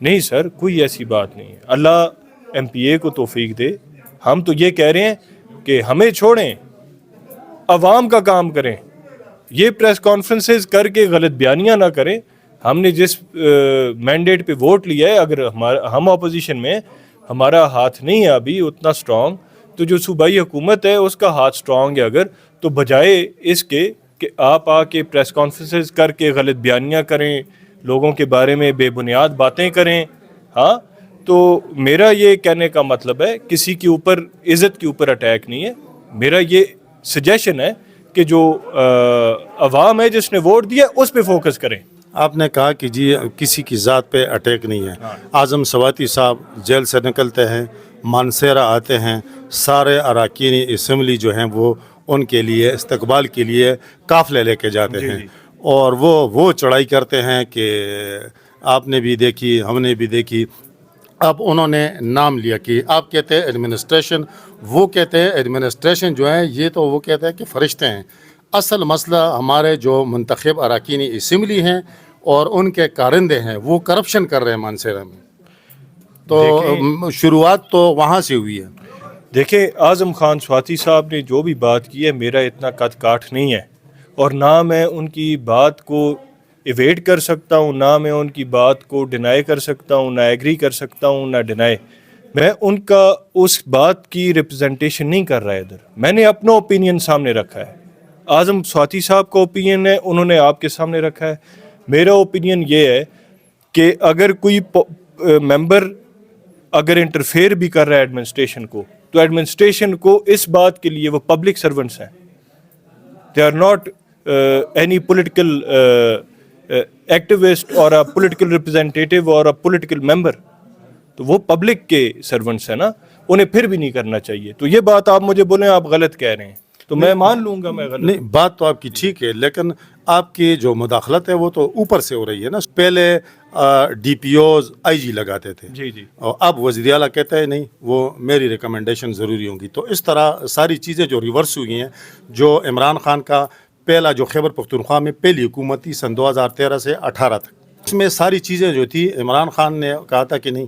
نہیں سر، کوئی ایسی بات نہیں ہے. اللہ ایم پی اے کو توفیق دے. ہم تو یہ کہہ رہے ہیں کہ ہمیں چھوڑیں، عوام کا کام کریں. یہ پریس کانفرنسز کر کے غلط بیانیاں نہ کریں. ہم نے جس مینڈیٹ پہ ووٹ لیا ہے، اگر ہم اپوزیشن میں ہمارا ہاتھ نہیں ہے ابھی اتنا سٹرونگ، تو جو صوبائی حکومت ہے اس کا ہاتھ سٹرونگ ہے اگر، تو بجائے اس کے کہ آپ آ کے پریس کانفرنسز کر کے غلط بیانیاں کریں، لوگوں کے بارے میں بے بنیاد باتیں کریں. ہاں، تو میرا یہ کہنے کا مطلب ہے کسی کے اوپر عزت کے اوپر اٹیک نہیں ہے. میرا یہ سجیشن ہے کہ جو عوام ہے جس نے ووٹ دیا اس پہ فوکس کریں. آپ نے کہا کہ جی کسی کی ذات پہ اٹیک نہیں ہے. اعظم سواتی صاحب جیل سے نکلتے ہیں، مانسیرا آتے ہیں، سارے اراکین اسمبلی جو ہیں وہ ان کے لیے استقبال کے لیے قافلے لے کے جاتے ہیں، اور وہ چڑھائی کرتے ہیں کہ آپ نے بھی دیکھی، ہم نے بھی دیکھی. اب انہوں نے نام لیا کہ آپ کہتے ہیں ایڈمنسٹریشن، وہ کہتے ہیں ایڈمنسٹریشن جو ہے یہ تو وہ کہتے ہیں کہ فرشتے ہیں. اصل مسئلہ ہمارے جو منتخب اراکین اسمبلی ہیں اور ان کے کارندے ہیں وہ کرپشن کر رہے ہیں مانسیرا میں. تو شروعات تو وہاں سے ہوئی ہے. دیکھیں، اعظم خان سواتی صاحب نے جو بھی بات کی ہے، میرا اتنا قد کاٹ نہیں ہے، اور نہ میں ان کی بات کو ایویڈ کر سکتا ہوں، نہ میں ان کی بات کو ڈینائی کر سکتا ہوں، نہ ایگری کر سکتا ہوں، نہ ڈینائی. میں ان کا اس بات کی ریپرزنٹیشن نہیں کر رہا ہے ادھر. میں نے اپنا اوپینین سامنے رکھا ہے. اعظم سواتی صاحب کا اوپینین ہے، انہوں نے آپ کے سامنے رکھا ہے. میرا اوپینین یہ ہے کہ اگر کوئی ممبر اگر انٹرفیئر بھی کر رہا ہے ایڈمنسٹریشن کو، تو ایڈمنسٹریشن کو اس بات کے لیے وہ پبلک سرونٹس ہیں. They are not any political activist اور پولیٹیکل ریپرزینٹیٹیو اور پولیٹیکل ممبر. تو وہ پبلک کے سرونٹس ہیں نا، انہیں پھر بھی نہیں کرنا چاہیے. تو یہ بات آپ مجھے بولیں آپ غلط کہہ رہے ہیں تو میں مان لوں گا میں غلط. نہیں، بات تو آپ کی ٹھیک ہے، لیکن آپ کی جو مداخلت ہے وہ تو اوپر سے ہو رہی ہے نا. پہلے ڈی پی اوز آئی جی لگاتے تھے، جی جی، اور اب وزیر اعلیٰ کہتا ہے نہیں، وہ میری ریکمنڈیشن ضروری ہوں گی. تو اس طرح ساری چیزیں جو ریورس ہوئی ہیں. جو عمران خان کا پہلا جو خیبر پختونخوا میں پہلی حکومت تھی سن 2013 سے 18 تک، اس میں ساری چیزیں جو تھی عمران خان نے کہا تھا کہ نہیں،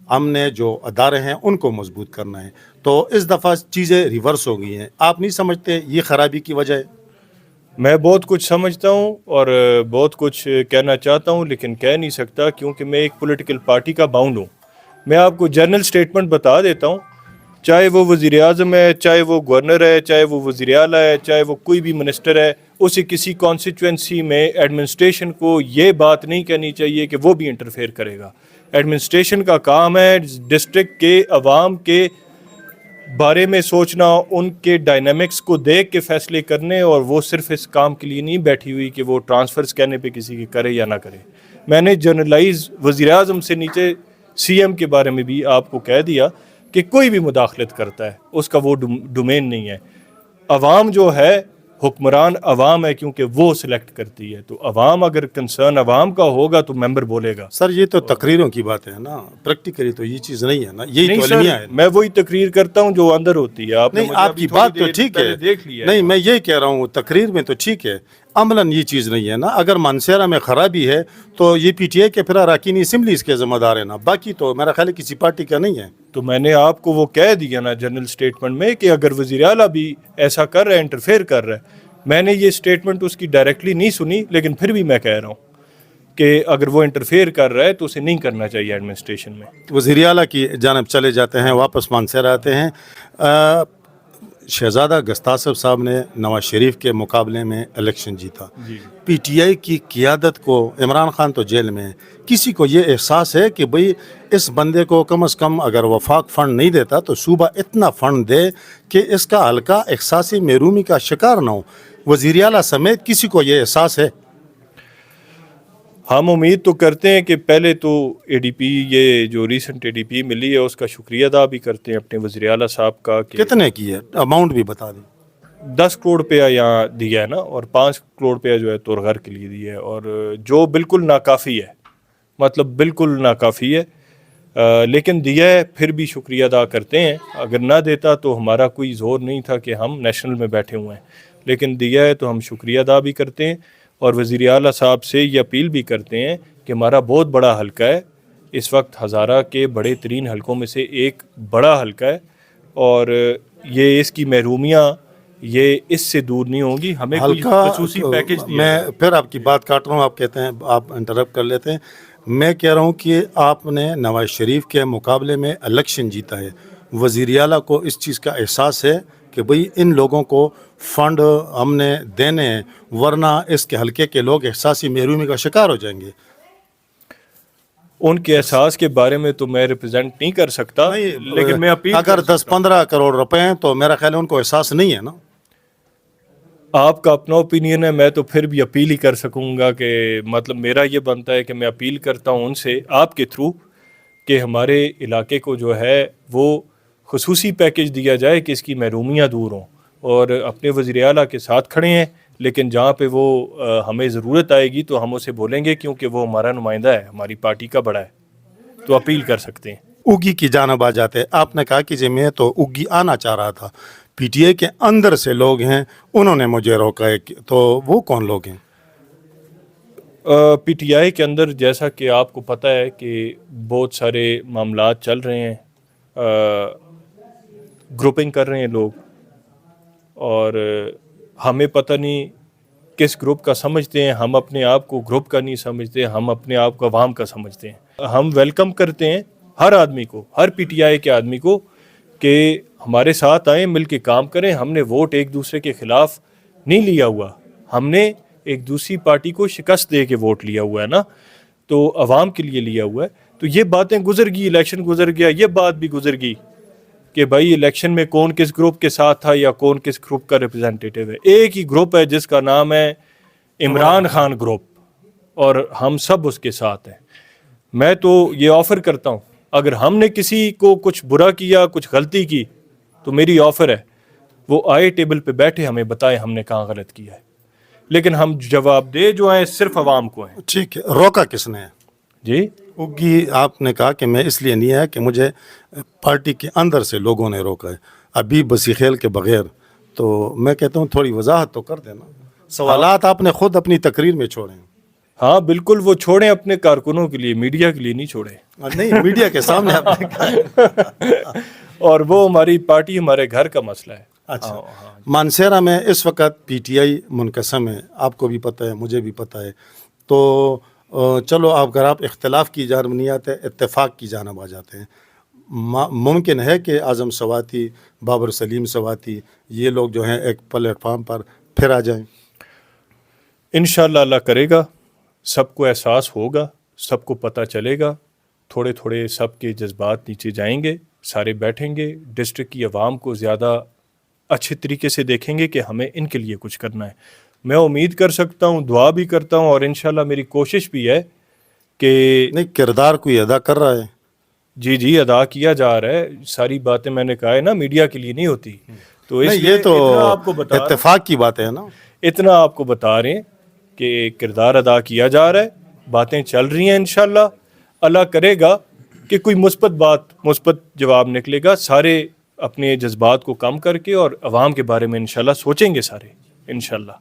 ہم نے جو ادارے ہیں ان کو مضبوط کرنا ہے. تو اس دفعہ چیزیں ریورس ہو گئی ہیں. آپ نہیں سمجھتے یہ خرابی کی وجہ ہے؟ میں بہت کچھ سمجھتا ہوں اور بہت کچھ کہنا چاہتا ہوں، لیکن کہہ نہیں سکتا کیونکہ میں ایک پولیٹیکل پارٹی کا باؤنڈ ہوں. میں آپ کو جنرل سٹیٹمنٹ بتا دیتا ہوں، چاہے وہ وزیر اعظم ہے، چاہے وہ گورنر ہے، چاہے وہ وزیر اعلیٰ ہے، چاہے وہ کوئی بھی منسٹر ہے، اسے کسی کانسٹیچوئنسی میں ایڈمنسٹریشن کو یہ بات نہیں کہنی چاہیے کہ وہ بھی انٹرفیئر کرے گا. ایڈمنسٹریشن کا کام ہے ڈسٹرکٹ کے عوام کے بارے میں سوچنا، ان کے ڈائنامکس کو دیکھ کے فیصلے کرنے، اور وہ صرف اس کام کے لیے نہیں بیٹھی ہوئی کہ وہ ٹرانسفرز کہنے پہ کسی کے کرے یا نہ کرے. میں نے جنرلائز وزیر اعظم سے نیچے سی ایم کے بارے میں بھی آپ کو کہہ دیا کہ کوئی بھی مداخلت کرتا ہے اس کا وہ ڈومین نہیں ہے. عوام جو ہے، حکمران عوام ہے کیونکہ وہ سلیکٹ کرتی ہے. تو عوام اگر کنسرن عوام کا ہوگا تو ممبر بولے گا. سر یہ تو تقریروں کی بات ہے نا، پریکٹیکلی تو یہ چیز نہیں ہے نا، یہی نہیں تو سر، المیہ ہے. میں وہی تقریر کرتا ہوں جو اندر ہوتی ہے. آپ نے نہیں، آپ کی بات تو ٹھیک ہے، دیکھ لیا. نہیں میں یہی کہہ رہا ہوں تقریر میں تو ٹھیک ہے، عملاً یہ چیز نہیں ہے نا. اگر مانسیرا میں خرابی ہے تو یہ پی ٹی آئی کے پھر اراکین اسمبلی اس کے ذمہ دار ہے نا، باقی تو میرا خیال ہے کسی پارٹی کا نہیں ہے. تو میں نے آپ کو وہ کہہ دیا نا جنرل سٹیٹمنٹ میں کہ اگر وزیر اعلیٰ بھی ایسا کر رہا ہے، انٹرفیئر کر رہا ہے. میں نے یہ سٹیٹمنٹ اس کی ڈائریکٹلی نہیں سنی، لیکن پھر بھی میں کہہ رہا ہوں کہ اگر وہ انٹرفیئر کر رہا ہے تو اسے نہیں کرنا چاہیے ایڈمنسٹریشن میں. وزیر اعلیٰ کی جانب چلے جاتے ہیں، واپس مانسیرا آتے ہیں. شہزادہ گستاصف صاحب نے نواز شریف کے مقابلے میں الیکشن جیتا. پی ٹی آئی کی قیادت کو، عمران خان تو جیل میں ہے، کسی کو یہ احساس ہے کہ بھئی اس بندے کو کم از کم اگر وفاق فنڈ نہیں دیتا تو صوبہ اتنا فنڈ دے کہ اس کا حلقہ احساسی محرومی کا شکار نہ ہو. وزیر اعلیٰ سمیت کسی کو یہ احساس ہے؟ ہم امید تو کرتے ہیں کہ پہلے تو اے ڈی پی، یہ جو ریسنٹ اے ڈی پی ملی ہے اس کا شکریہ ادا بھی کرتے ہیں اپنے وزیر اعلیٰ صاحب کا. کتنے کی ہے؟ اماؤنٹ بھی بتا دیں. 10 کروڑ روپیہ یہاں دیا ہے نا، اور 5 کروڑ روپیہ جو ہے تورغر کے لیے دیا ہے، اور جو بالکل ناکافی ہے، مطلب بالکل ناکافی ہے، لیکن دیا ہے. پھر بھی شکریہ ادا کرتے ہیں. اگر نہ دیتا تو ہمارا کوئی زور نہیں تھا کہ ہم نیشنل میں بیٹھے ہوئے ہیں، لیکن دیا ہے تو ہم شکریہ ادا بھی کرتے ہیں. اور وزیر اعلیٰ صاحب سے یہ اپیل بھی کرتے ہیں کہ ہمارا بہت بڑا حلقہ ہے اس وقت ہزارہ کے بڑے ترین حلقوں میں سے ایک بڑا حلقہ ہے، اور یہ اس کی محرومیاں یہ اس سے دور نہیں ہوں گی. ہمیں کوئی ہلکا خصوصی پیکج دیا میں ہے. پھر آپ کی بات کاٹ رہا ہوں، آپ کہتے ہیں آپ انٹرپٹ کر لیتے ہیں. میں کہہ رہا ہوں کہ آپ نے نواز شریف کے مقابلے میں الیکشن جیتا ہے، وزیر اعلیٰ کو اس چیز کا احساس ہے کہ بھئی ان لوگوں کو فنڈ ہم نے دینے ہیں، ورنہ اس کے حلقے کے لوگ احساسی محرومی کا شکار ہو جائیں گے. ان کے احساس کے بارے میں تو میں ریپرزینٹ نہیں کر سکتا، لیکن میں اپیل اگر کر سکتا ہوں. 10-15 کروڑ روپے ہیں تو میرا خیال ہے ان کو احساس نہیں ہے نا. آپ کا اپنا اوپینین ہے، میں تو پھر بھی اپیل ہی کر سکوں گا کہ مطلب میرا یہ بنتا ہے کہ میں اپیل کرتا ہوں ان سے آپ کے تھرو کہ ہمارے علاقے کو جو ہے وہ خصوصی پیکج دیا جائے کہ اس کی محرومیاں دور ہوں، اور اپنے وزیر اعلیٰ کے ساتھ کھڑے ہیں. لیکن جہاں پہ وہ ہمیں ضرورت آئے گی تو ہم اسے بولیں گے، کیونکہ وہ ہمارا نمائندہ ہے، ہماری پارٹی کا بڑا ہے، تو اپیل کر سکتے ہیں. اگی کی جانب آ جاتے ہیں. آپ نے کہا کہ جی میں تو اگی آنا چاہ رہا تھا، پی ٹی آئی کے اندر سے لوگ ہیں انہوں نے مجھے روکا ہے، تو وہ کون لوگ ہیں؟ پی ٹی آئی کے اندر جیسا کہ آپ کو پتہ ہے کہ بہت سارے معاملات چل رہے ہیں، گروپنگ کر رہے ہیں لوگ، اور ہمیں پتہ نہیں کس گروپ کا سمجھتے ہیں. ہم اپنے آپ کو گروپ کا نہیں سمجھتے، ہم اپنے آپ کو عوام کا سمجھتے ہیں. ہم ویلکم کرتے ہیں ہر آدمی کو، ہر پی ٹی آئی کے آدمی کو، کہ ہمارے ساتھ آئیں، مل کے کام کریں. ہم نے ووٹ ایک دوسرے کے خلاف نہیں لیا ہوا، ہم نے ایک دوسری پارٹی کو شکست دے کے ووٹ لیا ہوا ہے نا، تو عوام کے لیے لیا ہوا ہے. تو یہ باتیں گزر گئی، الیکشن گزر گیا، یہ بات بھی گزر گئی کہ بھائی الیکشن میں کون کس گروپ کے ساتھ تھا یا کون کس گروپ کا ریپرزینٹیٹیو ہے. ایک ہی گروپ ہے جس کا نام ہے عمران خان گروپ، اور ہم سب اس کے ساتھ ہیں. میں تو یہ آفر کرتا ہوں، اگر ہم نے کسی کو کچھ برا کیا، کچھ غلطی کی، تو میری آفر ہے وہ آئے ٹیبل پہ بیٹھے ہمیں بتائے ہم نے کہاں غلط کیا ہے، لیکن ہم جواب دے جو ہیں صرف عوام کو ہیں. ٹھیک ہے، روکا کس نے ہے؟ جی اگی آپ نے کہا کہ میں اس لیے نہیں آیا کہ مجھے پارٹی کے اندر سے لوگوں نے روکا ہے، ابھی بسی خیل کے بغیر. تو میں کہتا ہوں تھوڑی وضاحت تو کر دینا. سوالات آپ نے خود اپنی تقریر میں چھوڑے ہیں. ہاں بالکل، وہ چھوڑیں اپنے کارکنوں کے لیے، میڈیا کے لیے نہیں چھوڑے. نہیں، میڈیا کے سامنے آپ نے کہا. اور وہ ہماری پارٹی، ہمارے گھر کا مسئلہ ہے. اچھا، مانسہرہ میں اس وقت پی ٹی آئی منقسم ہے، آپ کو بھی پتہ ہے، مجھے بھی پتہ ہے. تو چلو اگر آپ اختلاف کی جانب نہیں آتے، اتفاق کی جانب آ جاتے ہیں. ممکن ہے کہ اعظم سواتی، بابر سلیم سواتی، یہ لوگ جو ہیں ایک پلیٹ فارم پر پھر آ جائیں؟ انشاءاللہ اللہ کرے گا، سب کو احساس ہوگا، سب کو پتہ چلے گا، تھوڑے تھوڑے سب کے جذبات نیچے جائیں گے، سارے بیٹھیں گے، ڈسٹرکٹ کی عوام کو زیادہ اچھے طریقے سے دیکھیں گے کہ ہمیں ان کے لیے کچھ کرنا ہے. میں امید کر سکتا ہوں، دعا بھی کرتا ہوں، اور انشاءاللہ میری کوشش بھی ہے کہ نہیں، کردار کوئی ادا کر رہا ہے. جی ادا کیا جا رہا ہے. ساری باتیں میں نے کہا ہے نا میڈیا کے لیے نہیں ہوتی، تو اس نہیں، لیے یہ تو اتنا آپ کو بتا رہا ہوں، اتفاق کی بات ہے نا. اتنا آپ کو بتا رہے ہیں کہ کردار ادا کیا جا رہا ہے، باتیں چل رہی ہیں. انشاءاللہ اللہ کرے گا کہ کوئی مثبت جواب نکلے گا. سارے اپنے جذبات کو کم کر کے اور عوام کے بارے میں انشاءاللہ سوچیں گے سارے انشاءاللہ.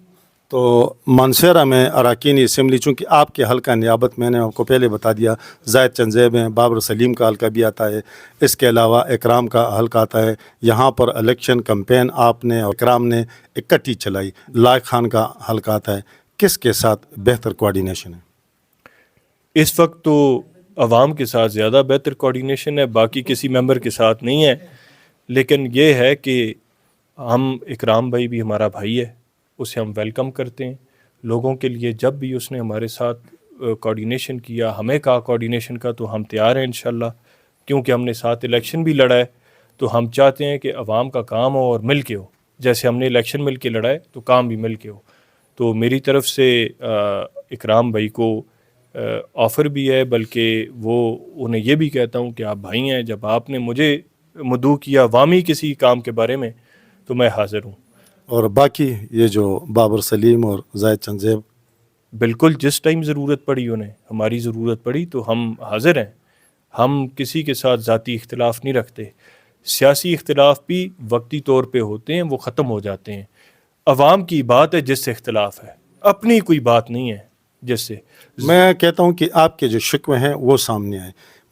تو مانسہرہ میں اراکین اسمبلی، چونکہ آپ کے حلقہ نیابت میں نے آپ کو پہلے بتا دیا، زاہد چنزیب ہیں، بابر سلیم کا حلقہ بھی آتا ہے، اس کے علاوہ اکرام کا حلقہ آتا ہے. یہاں پر الیکشن کمپین آپ نے اور اکرام نے اکٹھی چلائی. لائق خان کا حلقہ آتا ہے. کس کے ساتھ بہتر کوارڈینیشن ہے؟ اس وقت تو عوام کے ساتھ زیادہ بہتر کوارڈینیشن ہے، باقی کسی ممبر کے ساتھ نہیں ہے. لیکن یہ ہے کہ ہم اکرام بھائی بھی ہمارا بھائی ہے، اسے ہم ویلکم کرتے ہیں. لوگوں کے لیے جب بھی اس نے ہمارے ساتھ کوارڈینیشن کیا، ہمیں کہا کوارڈینیشن کا، تو ہم تیار ہیں انشاءاللہ. کیونکہ ہم نے ساتھ الیکشن بھی لڑا ہے، تو ہم چاہتے ہیں کہ عوام کا کام ہو اور مل کے ہو. جیسے ہم نے الیکشن مل کے لڑا ہے تو کام بھی مل کے ہو. تو میری طرف سے اکرام بھائی کو آفر بھی ہے، بلکہ وہ انہیں یہ بھی کہتا ہوں کہ آپ بھائی ہیں. جب آپ نے مجھے مدعو کیا عوامی کسی کام کے بارے میں تو میں حاضر ہوں. اور باقی یہ جو بابر سلیم اور زاہد چنزیب، بالکل جس ٹائم ضرورت پڑی، انہیں ہماری ضرورت پڑی تو ہم حاضر ہیں. ہم کسی کے ساتھ ذاتی اختلاف نہیں رکھتے. سیاسی اختلاف بھی وقتی طور پہ ہوتے ہیں، وہ ختم ہو جاتے ہیں. عوام کی بات ہے جس سے اختلاف ہے، اپنی کوئی بات نہیں ہے جس سے. میں کہتا ہوں کہ آپ کے جو شکوے ہیں وہ سامنے آئے.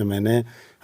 MNA